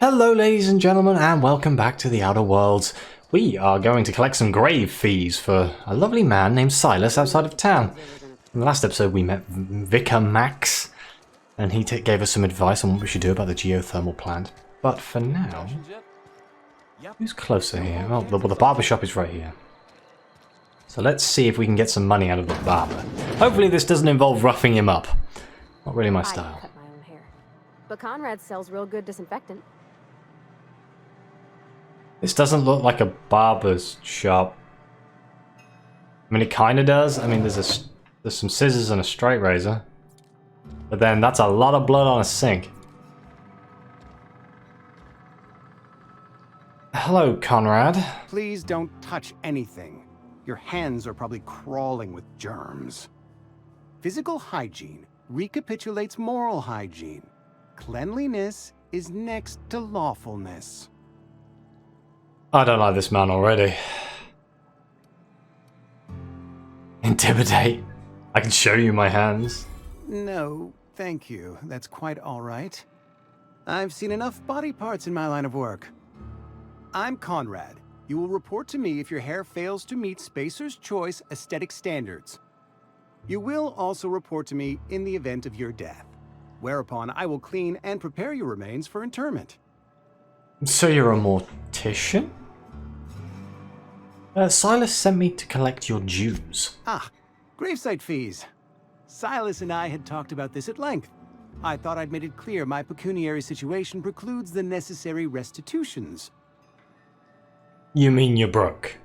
Hello ladies and gentlemen, and welcome back to the Outer Worlds. We are going to collect some grave fees for a lovely man named Silas outside of town. In the last episode we met Vicar Max, and he gave us some advice on what we should do about the geothermal plant. But for now, who's closer here? Oh, the barber shop is right here. So let's see if we can get some money out of the barber. Hopefully this doesn't involve roughing him up. Not really my style. I cut my own hair, but Conrad sells real good disinfectant. This doesn't look like a barber's shop. I mean, it kind of does. I mean, there's some scissors and a straight razor. But then that's a lot of blood on a sink. Hello, Conrad. Please don't touch anything. Your hands are probably crawling with germs. Physical hygiene recapitulates moral hygiene. Cleanliness is next to lawfulness. I don't like this man already. Intimidate. I can show you my hands. No, thank you. That's quite all right. I've seen enough body parts in my line of work. I'm Conrad. You will report to me if your hair fails to meet Spacer's Choice aesthetic standards. You will also report to me in the event of your death, whereupon I will clean and prepare your remains for interment. So you're a mortician? Silas sent me to collect your dues. Ah, gravesite fees. Silas and I had talked about this at length. I thought I'd made it clear my pecuniary situation precludes the necessary restitutions. You mean you're broke?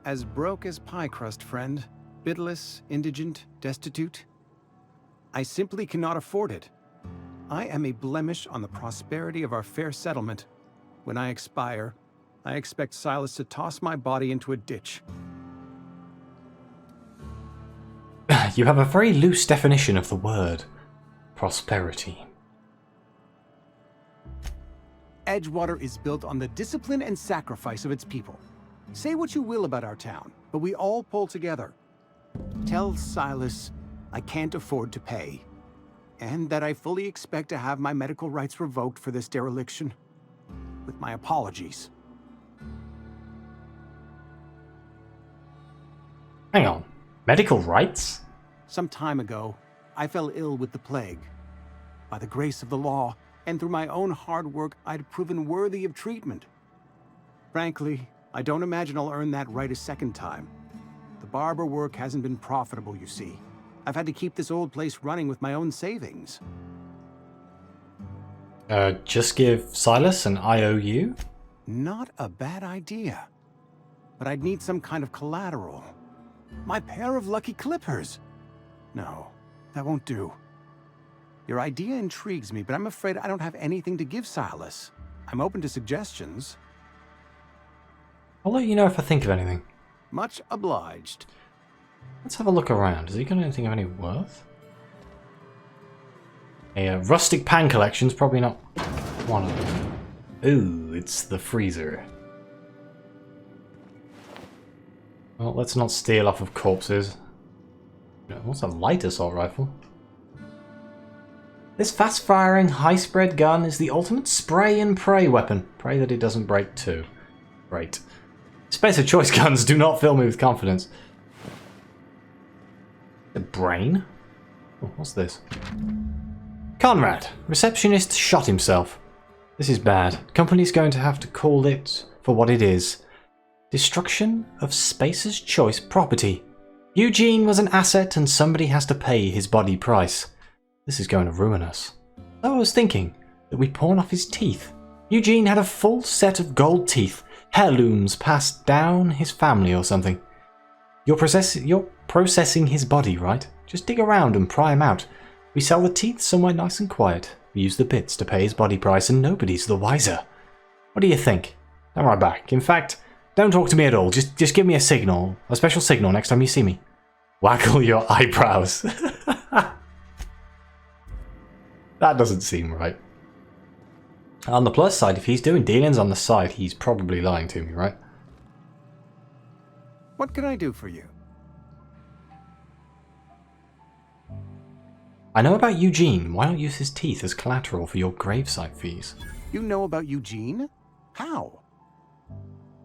As broke as pie crust, friend. Bidless, indigent, destitute. I simply cannot afford it. I am a blemish on the prosperity of our fair settlement. When I expire, I expect Silas to toss my body into a ditch. You have a very loose definition of the word prosperity. Edgewater is built on the discipline and sacrifice of its people. Say what you will about our town, but we all pull together. Tell Silas I can't afford to pay, and that I fully expect to have my medical rights revoked for this dereliction. With my apologies. Hang on. Medical rights? Some time ago, I fell ill with the plague. By the grace of the law, and through my own hard work, I'd proven worthy of treatment. Frankly, I don't imagine I'll earn that right a second time. The barber work hasn't been profitable, you see. I've had to keep this old place running with my own savings. Just give Silas an IOU? Not a bad idea. But I'd need some kind of collateral. My pair of lucky clippers. No, that won't do. Your idea intrigues me, but I'm afraid I don't have anything to give Silas. I'm open to suggestions. I'll let you know if I think of anything. Much obliged. Let's have a look around. Has he got anything of any worth? A rustic pan collection's probably not one of them. Ooh, it's the freezer. Well, let's not steal off of corpses. What's a light assault rifle? This fast-firing, high-spread gun is the ultimate spray and pray weapon. Pray that it doesn't break too. Great. Spacer choice guns do not fill me with confidence. The brain? Oh, what's this? Conrad, receptionist shot himself. This is bad. Company's going to have to call it for what it is. Destruction of Spacer's Choice property. Eugene was an asset and somebody has to pay his body price. This is going to ruin us. So I was thinking that we pawn off his teeth. Eugene had a full set of gold teeth, heirlooms passed down his family or something. You're processing his body, right? Just dig around and pry him out. We sell the teeth somewhere nice and quiet. We use the bits to pay his body price and nobody's the wiser. What do you think? I'm right back. In fact, don't talk to me at all. Just give me a signal. A special signal next time you see me. Waggle your eyebrows. That doesn't seem right. On the plus side, if he's doing dealings on the side, he's probably lying to me, right? What can I do for you? I know about Eugene. Why not use his teeth as collateral for your gravesite fees? You know about Eugene? How?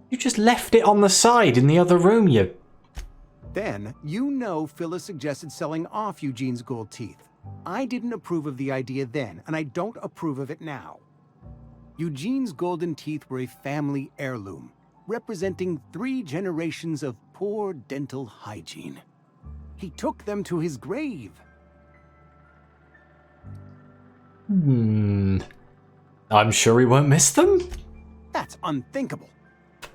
You just left it on the side in the other room, you... Then, you know Phyllis suggested selling off Eugene's gold teeth. I didn't approve of the idea then, and I don't approve of it now. Eugene's golden teeth were a family heirloom, representing 3 generations of poor dental hygiene. He took them to his grave. I'm sure he won't miss them. That's unthinkable.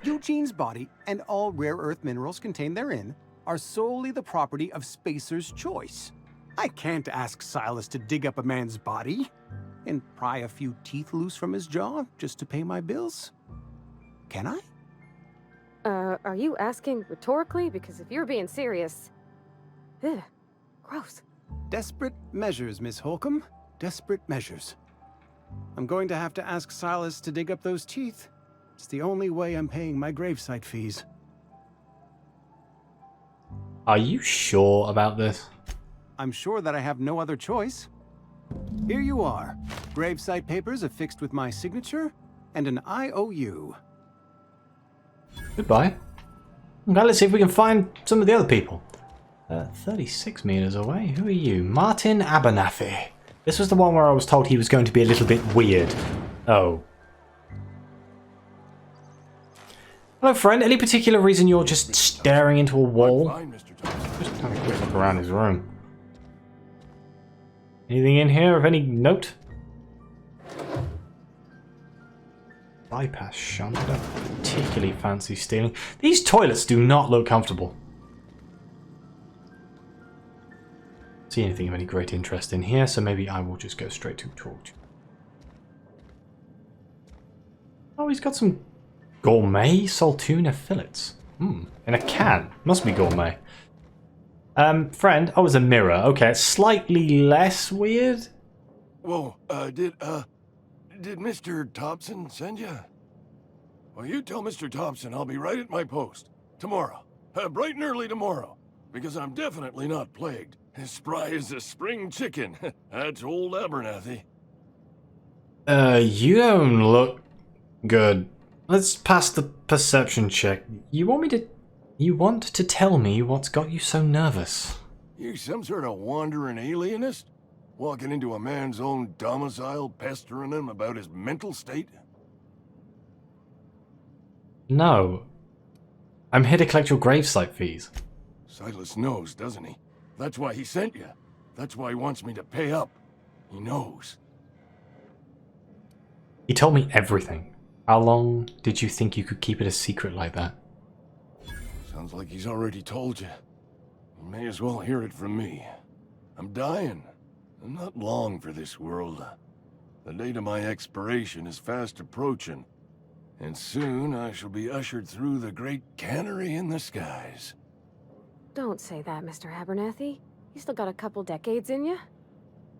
Eugene's body and all rare earth minerals contained therein are solely the property of Spacer's choice. I can't ask Silas to dig up a man's body and pry a few teeth loose from his jaw just to pay my bills. Can I? Are you asking rhetorically? Because if you're being serious... Ugh, gross. Desperate measures, Miss Holcomb. Desperate measures. I'm going to have to ask Silas to dig up those teeth. It's the only way I'm paying my gravesite fees. Are you sure about this? I'm sure that I have no other choice. Here you are. Gravesite papers affixed with my signature and an IOU. Goodbye. Okay, let's see if we can find some of the other people. 36 meters away. Who are you? Martin Abernathy. This was the one where I was told he was going to be a little bit weird. Oh. Hello, friend. Any particular reason you're just staring into a wall? Just having a quick look around his room. Anything in here of any note? Bypass shunt. I don't particularly fancy stealing. These toilets do not look comfortable. See anything of any great interest in here, so maybe I will just go straight to torch. Oh, he's got some gourmet Saltuna fillets. In a can. Must be gourmet. Friend, oh, it's a mirror. Okay, it's slightly less weird. Whoa, did Mr. Thompson send you? Well, you tell Mr. Thompson I'll be right at my post. Tomorrow. Bright and early tomorrow. Because I'm definitely not plagued. As spry as a spring chicken. That's old Abernathy. You don't look good. Let's pass the perception check. You want to tell me what's got you so nervous? You some sort of wandering alienist? Walking into a man's own domicile, pestering him about his mental state? No. I'm here to collect your gravesite fees. Silas knows, doesn't he? That's why he sent you. That's why he wants me to pay up. He knows. He told me everything. How long did you think you could keep it a secret like that? Sounds like he's already told you. You may as well hear it from me. I'm dying. I'm not long for this world. The date of my expiration is fast approaching. And soon I shall be ushered through the great cannery in the skies. Don't say that, Mr. Abernathy. You still got a couple decades in you.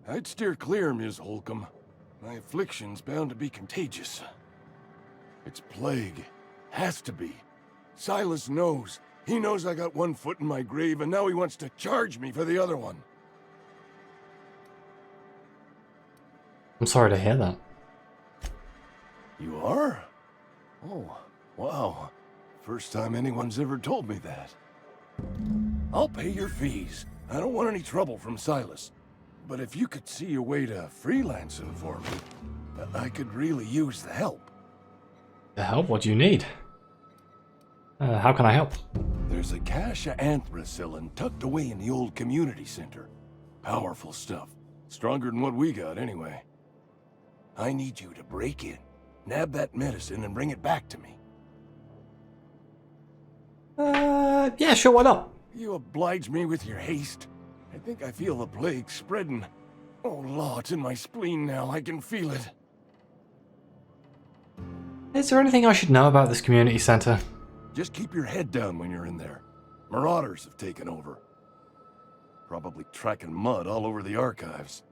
I'd steer clear, Ms. Holcomb. My affliction's bound to be contagious. It's plague. Has to be. Silas knows. He knows I got one foot in my grave, and now he wants to charge me for the other one. I'm sorry to hear that. You are? Oh, wow. First time anyone's ever told me that. I'll pay your fees. I don't want any trouble from Silas. But if you could see a way to freelance him for me, I could really use the help. The help? What do you need? How can I help? There's a cache of anthracillin tucked away in the old community center. Powerful stuff. Stronger than what we got, anyway. I need you to break in, nab that medicine, and bring it back to me. Yeah, sure, why not? You oblige me with your haste. I think I feel the plague spreading. Oh, Law, it's in my spleen now. I can feel it. Is there anything I should know about this community center? Just keep your head down when you're in there. Marauders have taken over. Probably tracking mud all over the archives.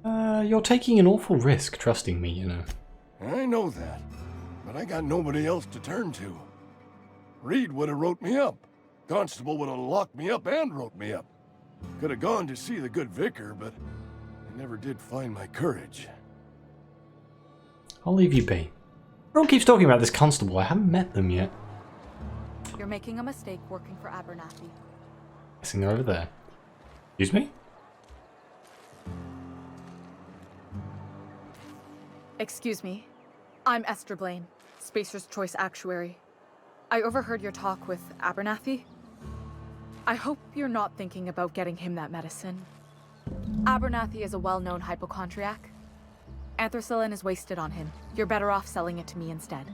You're taking an awful risk trusting me, you know. I know that, but I got nobody else to turn to. Reed would have wrote me up. Constable would have locked me up and wrote me up. Could have gone to see the good vicar, but I never did find my courage. I'll leave you be. Everyone keeps talking about this constable. I haven't met them yet. You're making a mistake working for Abernathy. Guessing they're over there. Excuse me? Excuse me. I'm Esther Blaine, Spacer's Choice Actuary. I overheard your talk with Abernathy. I hope you're not thinking about getting him that medicine. Abernathy is a well-known hypochondriac. Anthracillin is wasted on him. You're better off selling it to me instead.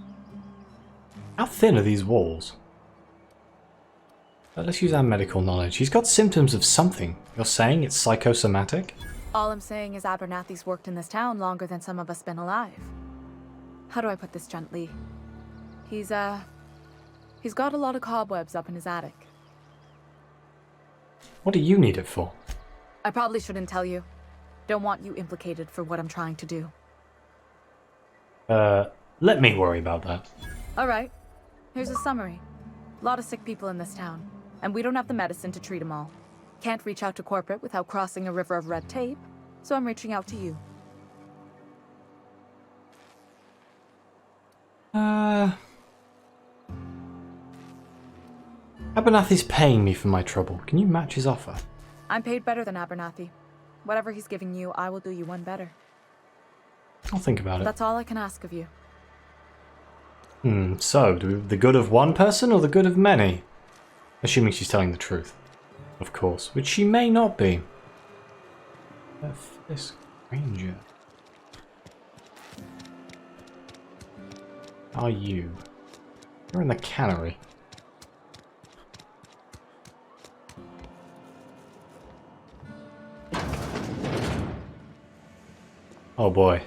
How thin are these walls? Let's use our medical knowledge. He's got symptoms of something. You're saying it's psychosomatic? All I'm saying is Abernathy's worked in this town longer than some of us been alive. How do I put this gently? He's got a lot of cobwebs up in his attic. What do you need it for? I probably shouldn't tell you. Don't want you implicated for what I'm trying to do. Let me worry about that. Alright. Here's a summary. A lot of sick people in this town, and we don't have the medicine to treat them all. Can't reach out to corporate without crossing a river of red tape, so I'm reaching out to you. Abernathy's paying me for my trouble. Can you match his offer? I'm paid better than Abernathy. Whatever he's giving you, I will do you one better. I'll think about it. That's all I can ask of you. So, the good of one person or the good of many? Assuming she's telling the truth. Of course, which she may not be. This ranger. Are you? You're in the cannery. Oh boy.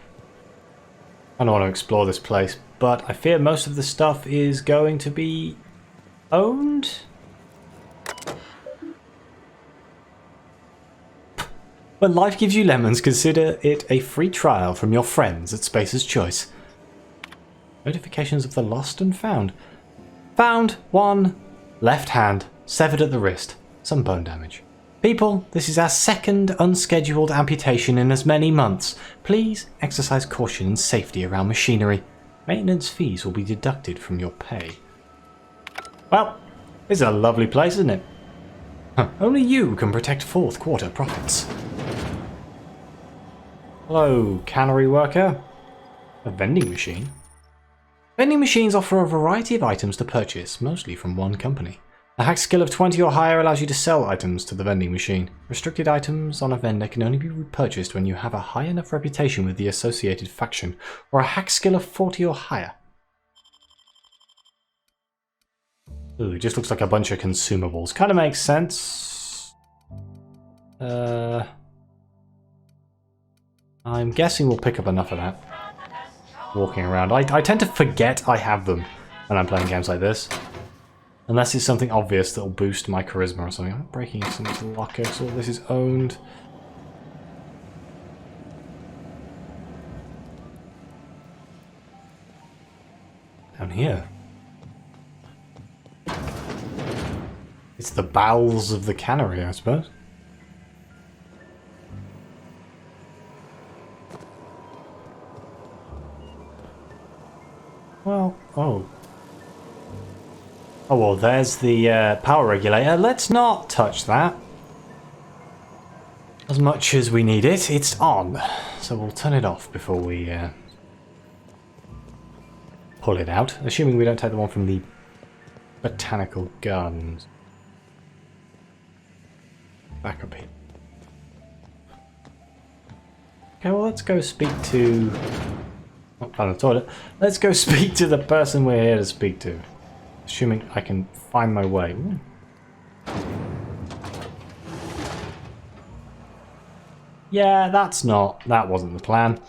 I don't want to explore this place, but I fear most of the stuff is going to be owned? When life gives you lemons, consider it a free trial from your friends at Spacer's Choice. Notifications of the lost and found. Found, 1, left hand, severed at the wrist, some bone damage. People, this is our second unscheduled amputation in as many months. Please exercise caution and safety around machinery. Maintenance fees will be deducted from your pay. Well, this is a lovely place, isn't it? Only you can protect fourth quarter profits. Hello, cannery worker. A vending machine? Vending machines offer a variety of items to purchase, mostly from one company. A hack skill of 20 or higher allows you to sell items to the vending machine. Restricted items on a vendor can only be repurchased when you have a high enough reputation with the associated faction, or a hack skill of 40 or higher. Ooh, it just looks like a bunch of consumables. Kind of makes sense. I'm guessing we'll pick up enough of that. Walking around. I tend to forget I have them when I'm playing games like this. Unless it's something obvious that'll boost my charisma or something. I'm breaking into someone's locker, so this is owned. Down here. It's the bowels of the cannery, I suppose. Well, oh. Oh, well, there's the power regulator. Let's not touch that. As much as we need it, it's on. So we'll turn it off before we pull it out. Assuming we don't take the one from the botanical gardens. Back up here. Okay, well, let's go speak to... Not found the toilet. Let's go speak to the person we're here to speak to. Assuming I can find my way. Ooh. Yeah, that wasn't the plan.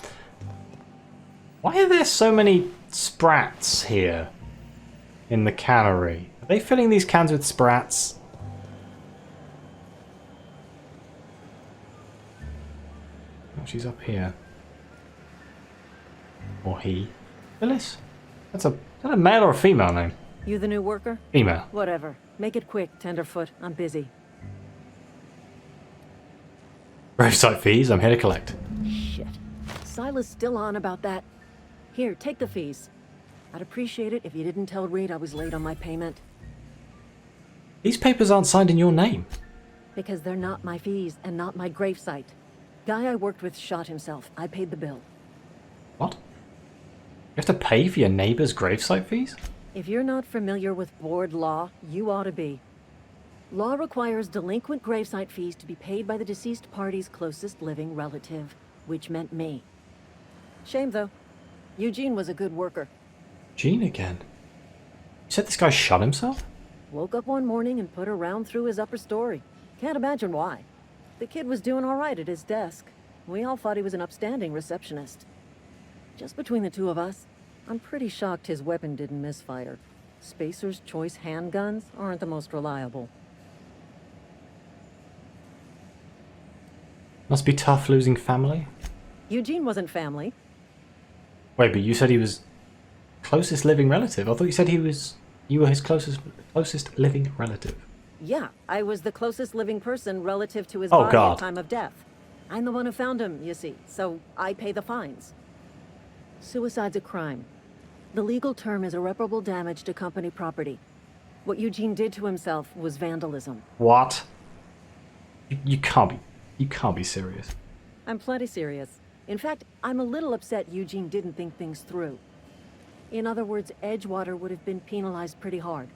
Why are there so many sprats here in the cannery? Are they filling these cans with sprats? Oh, she's up here. Or he. Phyllis? Is that a male or a female name? You the new worker? Female. Whatever. Make it quick, Tenderfoot. I'm busy. Gravesite fees, I'm here to collect. Shit. Silas still on about that. Here, take the fees. I'd appreciate it if you didn't tell Reed I was late on my payment. These papers aren't signed in your name. Because they're not my fees and not my gravesite. Guy I worked with shot himself. I paid the bill. What? You have to pay for your neighbor's gravesite fees? If you're not familiar with board law, you ought to be. Law requires delinquent gravesite fees to be paid by the deceased party's closest living relative, which meant me. Shame, though. Eugene was a good worker. Gene again. You said this guy shot himself? Woke up one morning and put a round through his upper story. Can't imagine why. The kid was doing all right at his desk. We all thought he was an upstanding receptionist. Just between the two of us, I'm pretty shocked his weapon didn't misfire. Spacer's Choice handguns aren't the most reliable. Must be tough losing family. Eugene wasn't family. Wait, but you said he was closest living relative. I thought you said you were his closest living relative. Yeah, I was the closest living person relative to his Oh, body God. at time of death. I'm the one who found him, you see, so I pay the fines. Suicide's a crime. The legal term is irreparable damage to company property. What Eugene did to himself was vandalism. What? You can't be serious. I'm plenty serious. In fact, I'm a little upset Eugene didn't think things through. In other words, Edgewater would have been penalized pretty hard.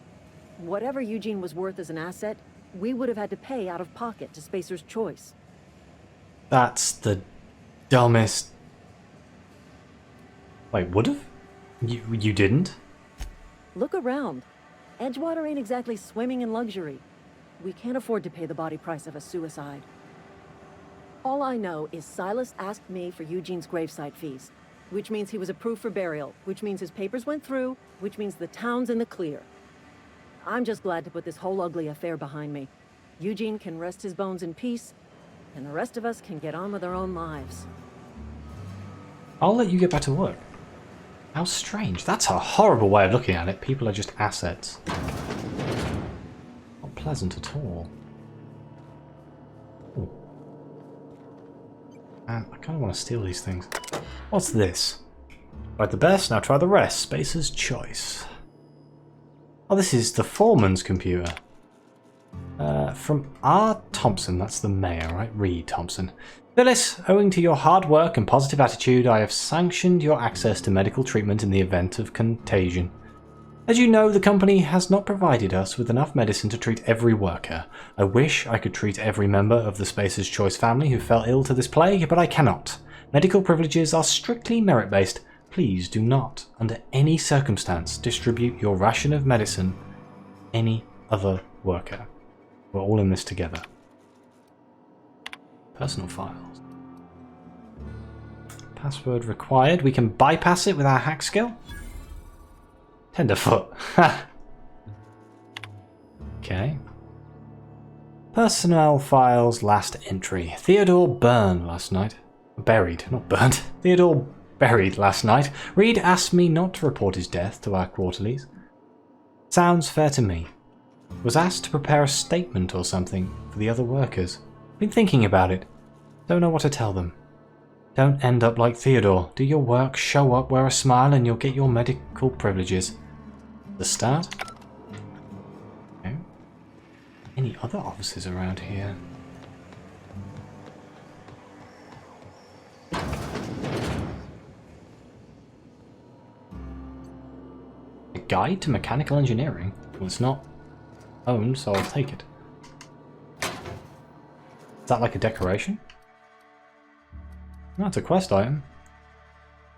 Whatever Eugene was worth as an asset, we would have had to pay out of pocket to Spacer's Choice. That's the dumbest... Wait, would've? You didn't? Look around. Edgewater ain't exactly swimming in luxury. We can't afford to pay the body price of a suicide. All I know is Silas asked me for Eugene's gravesite fees, which means he was approved for burial, which means his papers went through, which means the town's in the clear. I'm just glad to put this whole ugly affair behind me. Eugene can rest his bones in peace, and the rest of us can get on with our own lives. I'll let you get back to work. How strange. That's a horrible way of looking at it. People are just assets. Not pleasant at all. Ooh. I kind of want to steal these things. What's this? Tried the best, now try the rest. Spacer's Choice. Oh, this is the foreman's computer. From R. Thompson, that's the mayor, right? Reed Thompson. Phyllis, owing to your hard work and positive attitude, I have sanctioned your access to medical treatment in the event of contagion. As you know, the company has not provided us with enough medicine to treat every worker. I wish I could treat every member of the Spacer's Choice family who fell ill to this plague, but I cannot. Medical privileges are strictly merit-based. Please do not, under any circumstance, distribute your ration of medicine to any other worker. We're all in this together. Personal files. Password required. We can bypass it with our hack skill. Tenderfoot. Okay. Personnel files last entry. Theodore burned last night. Buried, not burned. Theodore buried last night. Reed asked me not to report his death to our quarterlies. Sounds fair to me. Was asked to prepare a statement or something for the other workers. Been thinking about it. Don't know what to tell them. Don't end up like Theodore. Do your work, show up, wear a smile, and you'll get your medical privileges. The start? Okay. Any other offices around here? A guide to mechanical engineering? Well, it's not owned, so I'll take it. Is that like a decoration? No, it's a quest item.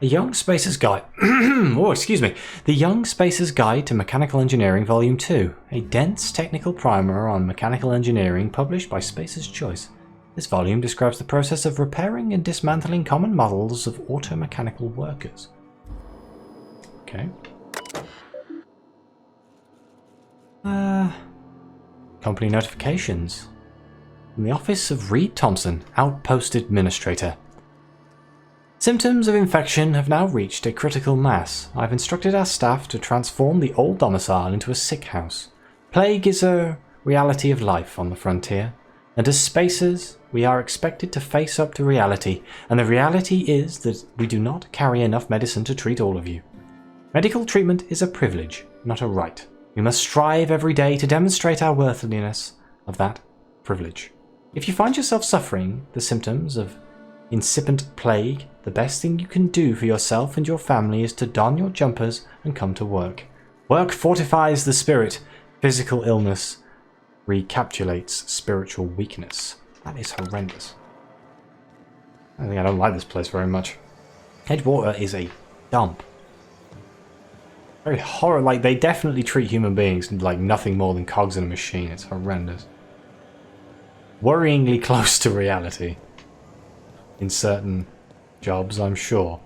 A Young Spacer's Guide. Oh, excuse me. The Young Spacer's Guide to Mechanical Engineering, Volume 2. A dense technical primer on mechanical engineering published by Spacer's Choice. This volume describes the process of repairing and dismantling common models of automechanical workers. Okay. Company notifications. From the office of Reed Thompson, Outpost Administrator. Symptoms of infection have now reached a critical mass. I've instructed our staff to transform the old domicile into a sick house. Plague is a reality of life on the frontier, and as Spacers, we are expected to face up to reality, and the reality is that we do not carry enough medicine to treat all of you. Medical treatment is a privilege, not a right. We must strive every day to demonstrate our worthiness of that privilege. If you find yourself suffering the symptoms of incipient plague, the best thing you can do for yourself and your family is to don your jumpers and come to work. Work fortifies the spirit. Physical illness recapitulates spiritual weakness. That is horrendous. I don't like this place very much. Edgewater is a dump. Very horror. Like, they definitely treat human beings like nothing more than cogs in a machine. It's horrendous. Worryingly close to reality. In certain jobs, I'm sure.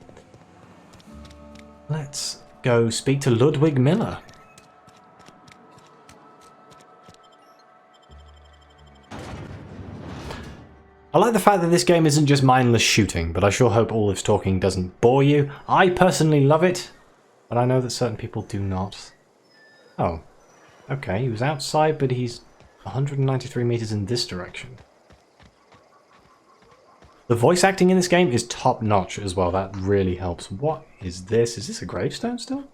Let's go speak to Ludwig Miller. I like the fact that this game isn't just mindless shooting, but I sure hope all this talking doesn't bore you. I personally love it, but I know that certain people do not. Oh, okay, he was outside, but he's 193 meters in this direction. The voice acting in this game is top notch as well, that really helps. What is this? Is this a gravestone still?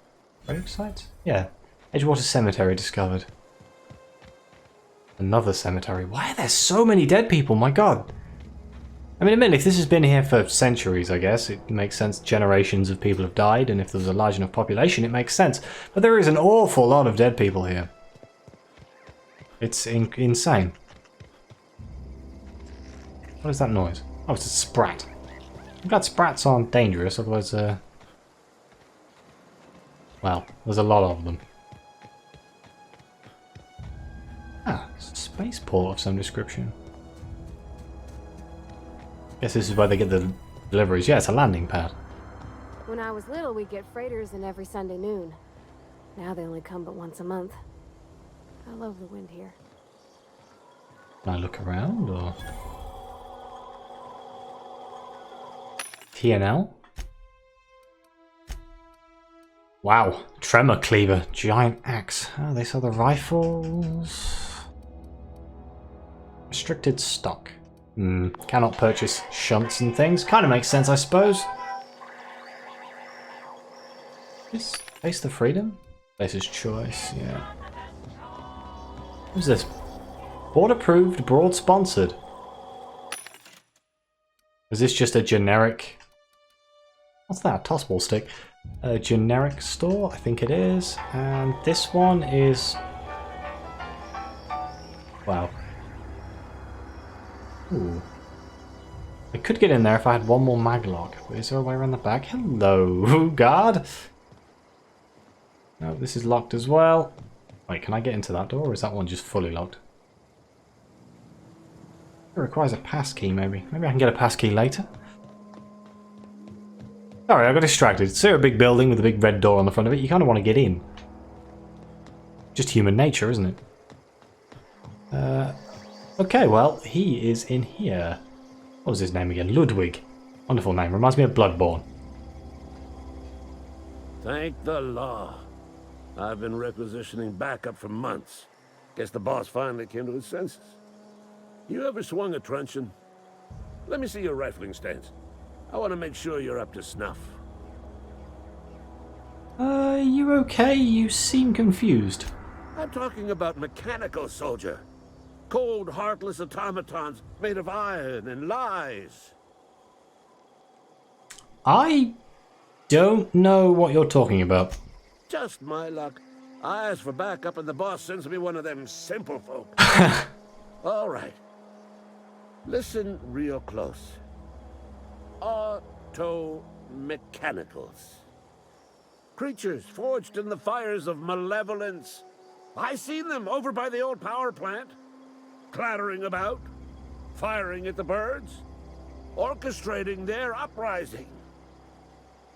Gravesite? Yeah. Edgewater Cemetery discovered. Another cemetery. Why are there so many dead people? My god. I mean, admittedly, if this has been here for centuries, I guess, it makes sense. Generations of people have died, and if there's a large enough population, it makes sense. But there is an awful lot of dead people here. It's insane. What is that noise? Oh, it's a sprat. I'm glad sprats aren't dangerous, otherwise, well, there's a lot of them. Ah, it's a spaceport of some description. Guess this is where they get the deliveries. Yeah, it's a landing pad. When I was little, we'd get freighters in every Sunday noon. Now they only come but once a month. I love the wind here. Can I look around, or...? TNL? Wow, tremor cleaver, giant axe. Oh, they sell the rifles. Restricted stock. Cannot purchase shunts and things. Kind of makes sense, I suppose. Is Face the Freedom? Face's Choice, yeah. Who's this? Board approved, broad sponsored. Is this just a generic... What's that? Tossball stick. A generic store? I think it is. And this one is... Wow. Ooh. I could get in there if I had one more maglock. But is there a way around the back? Hello, guard. No, this is locked as well. Wait, can I get into that door, or is that one just fully locked? It requires a passkey, maybe. Maybe I can get a passkey later. Sorry, I got distracted. It's a big building with a big red door on the front of it. You kind of want to get in. Just human nature, isn't it? Okay, well, he is in here. What was his name again? Ludwig. Wonderful name. Reminds me of Bloodborne. Thank the law. I've been requisitioning backup for months. Guess the boss finally came to his senses. You ever swung a truncheon? Let me see your rifling stance. I want to make sure you're up to snuff. You okay? You seem confused. I'm talking about mechanical soldier. Cold, heartless automatons made of iron and lies. I don't know what you're talking about. Just my luck. I ask for backup and the boss sends me one of them simple folk. All right. Listen real close. Auto-mechanicals. Creatures forged in the fires of malevolence. I seen them over by the old power plant. Clattering about, firing at the birds, orchestrating their uprising.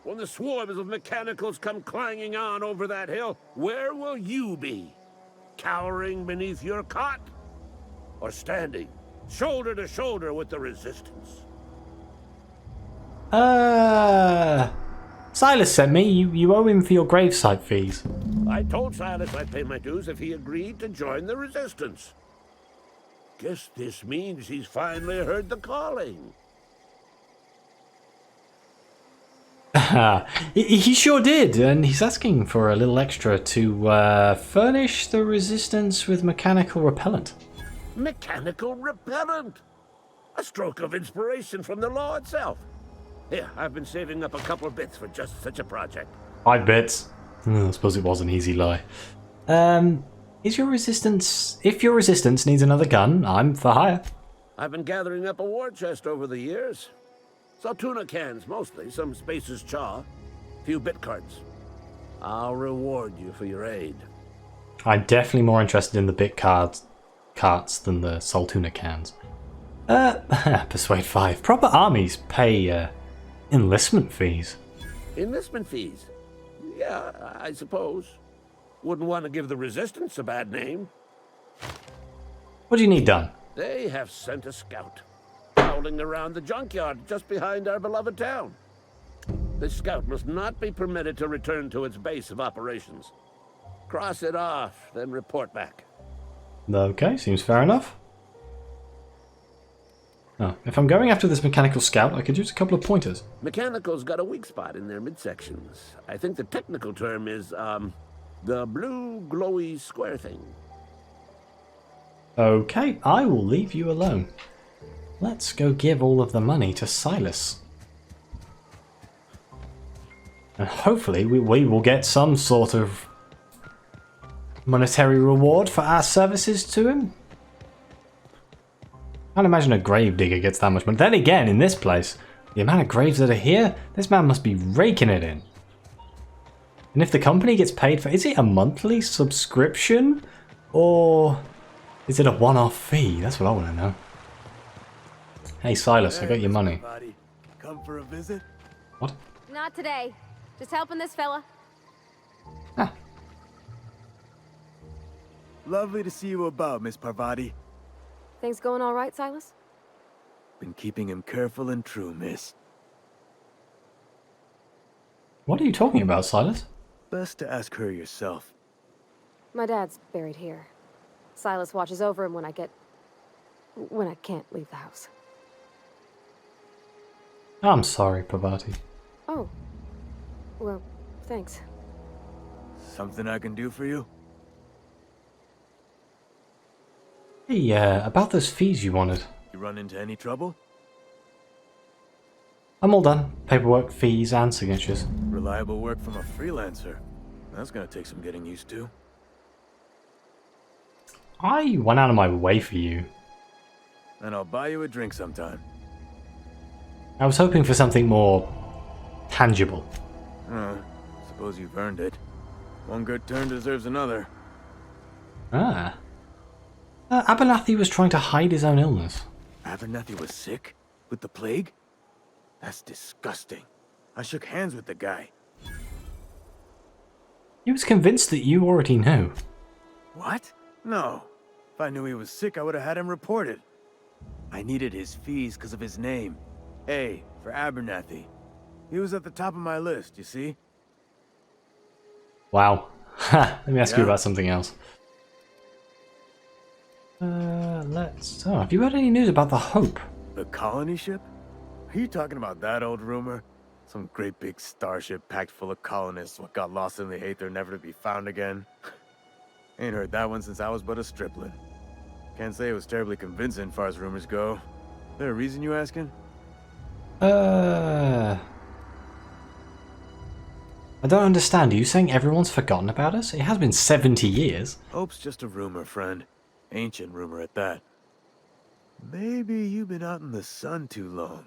When the swarms of mechanicals come clanging on over that hill, where will you be? Cowering beneath your cot? Or standing, shoulder to shoulder with the resistance? Silas sent me. You owe him for your gravesite fees. I told Silas I'd pay my dues if he agreed to join the resistance. Guess this means he's finally heard the calling. He sure did, and he's asking for a little extra to furnish the resistance with mechanical repellent. Mechanical repellent! A stroke of inspiration from the law itself. Here, I've been saving up a couple of bits for just such a project. 5 bits. I suppose it was an easy lie. Is your resistance... If your resistance needs another gun, I'm for hire. I've been gathering up a war chest over the years. Saltuna cans, mostly. Some Spacer's chaw. Few bit cards. I'll reward you for your aid. I'm definitely more interested in the bit carts than the Saltuna cans. Persuade 5. Proper armies pay enlistment fees. Enlistment fees? Yeah, I suppose. Wouldn't want to give the Resistance a bad name. What do you need done? They have sent a scout, prowling around the junkyard just behind our beloved town. This scout must not be permitted to return to its base of operations. Cross it off, then report back. Okay, seems fair enough. Oh, if I'm going after this mechanical scout, I could use a couple of pointers. Mechanical's got a weak spot in their midsections. I think the technical term is, the blue glowy square thing. Okay, I will leave you alone. Let's go give all of the money to Silas. And hopefully we will get some sort of monetary reward for our services to him. I can't imagine a gravedigger gets that much money. Then again, in this place, the amount of graves that are here, this man must be raking it in. And if the company gets paid for... Is it a monthly subscription? Or is it a one-off fee? That's what I want to know. Hey, Silas, I got your money. Parvati. Come for a visit? What? Not today. Just helping this fella. Ah. Lovely to see you about, Miss Parvati. Things going all right, Silas? Been keeping him careful and true, miss. What are you talking about, Silas? Best to ask her yourself. My dad's buried here. Silas watches over him when I can't leave the house. I'm sorry, Parvati. Oh. Well, thanks. Something I can do for you? Hey, about those fees you wanted. You run into any trouble? I'm all done. Paperwork, fees, and signatures. Reliable work from a freelancer. That's gonna take some getting used to. I went out of my way for you. And I'll buy you a drink sometime. I was hoping for something more tangible. Suppose you've earned it. One good turn deserves another. Ah. Abernathy was trying to hide his own illness. Abernathy was sick? With the plague? That's disgusting. I shook hands with the guy. He was convinced that you already knew. What? No. If I knew he was sick, I would have had him reported. I needed his fees because of his name. A, for Abernathy. He was at the top of my list, you see? Wow. Let me ask you Yeah. about something else. Oh, have you heard any news about the Hope? The colony ship? Are you talking about that old rumor? Some great big starship packed full of colonists what got lost in the aether never to be found again? Ain't heard that one since I was but a stripling. Can't say it was terribly convincing far as rumors go. There a reason you asking? I don't understand. Are you saying everyone's forgotten about us? It has been 70 years. Hope's just a rumor, friend. Ancient rumor at that. Maybe you've been out in the sun too long.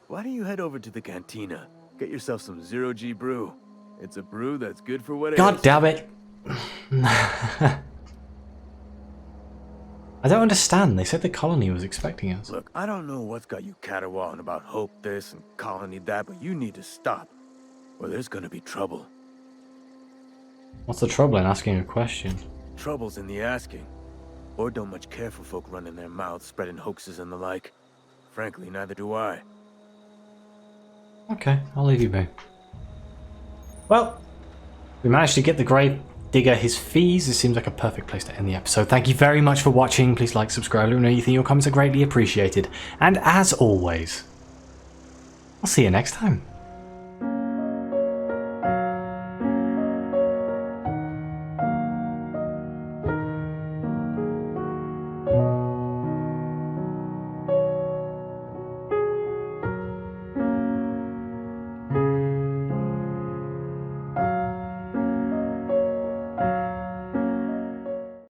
Why don't you head over to the cantina? Get yourself some zero-G brew. It's a brew that's good for what it is. God damn it. I don't understand. They said the colony was expecting us. Look, I don't know what's got you caterwauling about Hope this and Colony that, but you need to stop, or there's gonna be trouble. What's the trouble in asking a question? Trouble's in the asking. Or don't much care for folk running their mouths, spreading hoaxes and the like. Frankly, neither do I. Okay, I'll leave you be. Well, we managed to get the grave Digger his fees. This seems like a perfect place to end the episode. Thank you very much for watching. Please like, subscribe, let me know you think. Your comments are greatly appreciated. And as always, I'll see you next time.